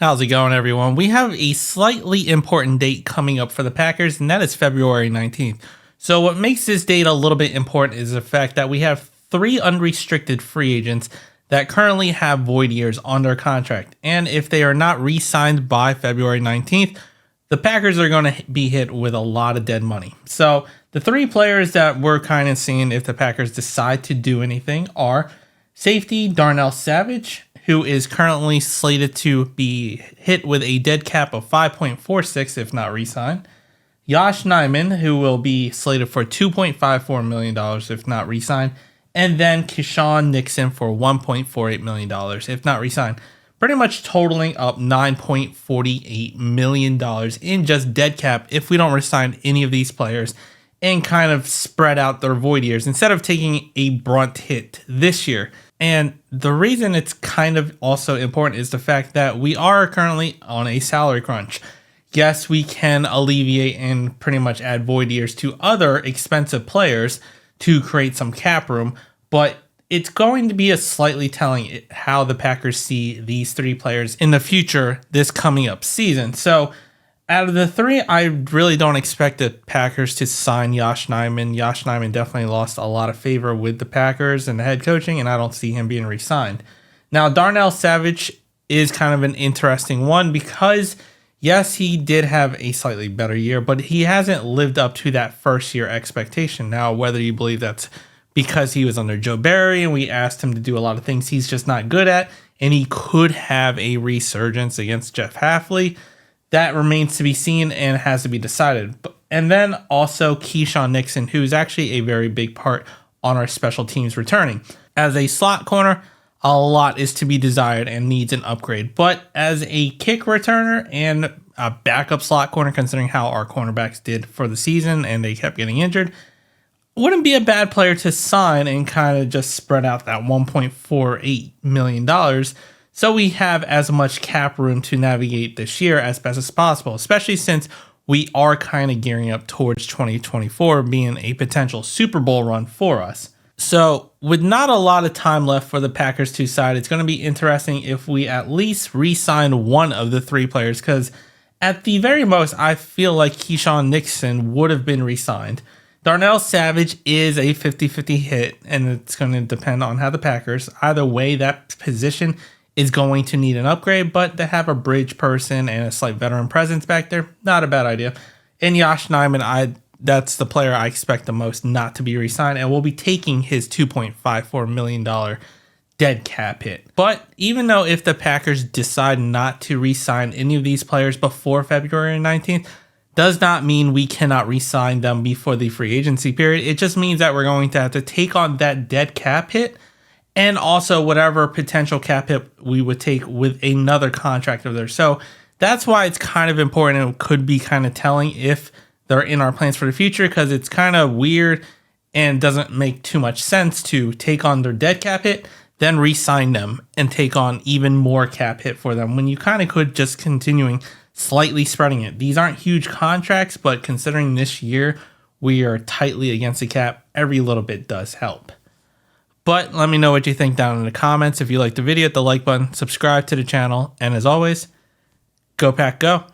How's it going, everyone? We have a slightly important date coming up for the Packers, and that is February 19th. So what makes this date a little bit important is the fact that we have 3 unrestricted free agents that currently have void years on their contract. And if they are not re-signed by February 19th, the Packers are going to be hit with a lot of dead money. So the 3 players that we're kind of seeing if the Packers decide to do anything are safety Darnell Savage, who is currently slated to be hit with a dead cap of 5.46 if not re-signed. Yosh Nijman, who will be slated for $2.54 million if not re-signed. And then Keyshawn Nixon for $1.48 million if not re-signed. Pretty much totaling up $9.48 million in just dead cap if we don't re-sign any of these players and kind of spread out their void years instead of taking a brunt hit this year. And the reason it's kind of also important is the fact that we are currently on a salary crunch. Yes, we can alleviate and pretty much add void years to other expensive players to create some cap room, but it's going to be a slightly telling how the Packers see these 3 players in the future this coming up season. So out of the 3, I really don't expect the Packers to sign Yosh Nijman. Yosh Nijman definitely lost a lot of favor with the Packers and the head coaching, and I don't see him being re-signed. Now, Darnell Savage is kind of an interesting one because, yes, he did have a slightly better year, but he hasn't lived up to that first-year expectation. Now, whether you believe that's because he was under Joe Barry and we asked him to do a lot of things he's just not good at, and he could have a resurgence against Jeff Hafley, that remains to be seen and has to be decided. And then also Keyshawn Nixon, who's actually a very big part on our special teams returning. As a slot corner, a lot is to be desired and needs an upgrade. But as a kick returner and a backup slot corner, considering how our cornerbacks did for the season and they kept getting injured, wouldn't be a bad player to sign and kind of just spread out that $1.48 million. So we have as much cap room to navigate this year as best as possible, especially since we are kind of gearing up towards 2024 being a potential Super Bowl run for us. So with not a lot of time left for the Packers to decide, it's going to be interesting if we at least re-sign one of the 3 players, because at the very most, I feel like Keyshawn Nixon would have been re-signed. Darnell Savage is a 50-50 hit, and it's going to depend on how the Packers, either way, that position is going to need an upgrade, but to have a bridge person and a slight veteran presence back there, not a bad idea. And Yosh Nijman, that's the player I expect the most not to be re-signed, and we'll be taking his $2.54 million dead cap hit. But even though if the Packers decide not to re-sign any of these players before February 19th, does not mean we cannot re-sign them before the free agency period. It just means that we're going to have to take on that dead cap hit and also whatever potential cap hit we would take with another contract of theirs. So that's why it's kind of important and could be kind of telling if they're in our plans for the future, because it's kind of weird and doesn't make too much sense to take on their dead cap hit, then re-sign them and take on even more cap hit for them when you kind of could just continuing slightly spreading it. These aren't huge contracts, but considering this year we are tightly against the cap, every little bit does help. But let me know what you think down in the comments. If you liked the video, hit the like button, subscribe to the channel, and as always, go Pack Go.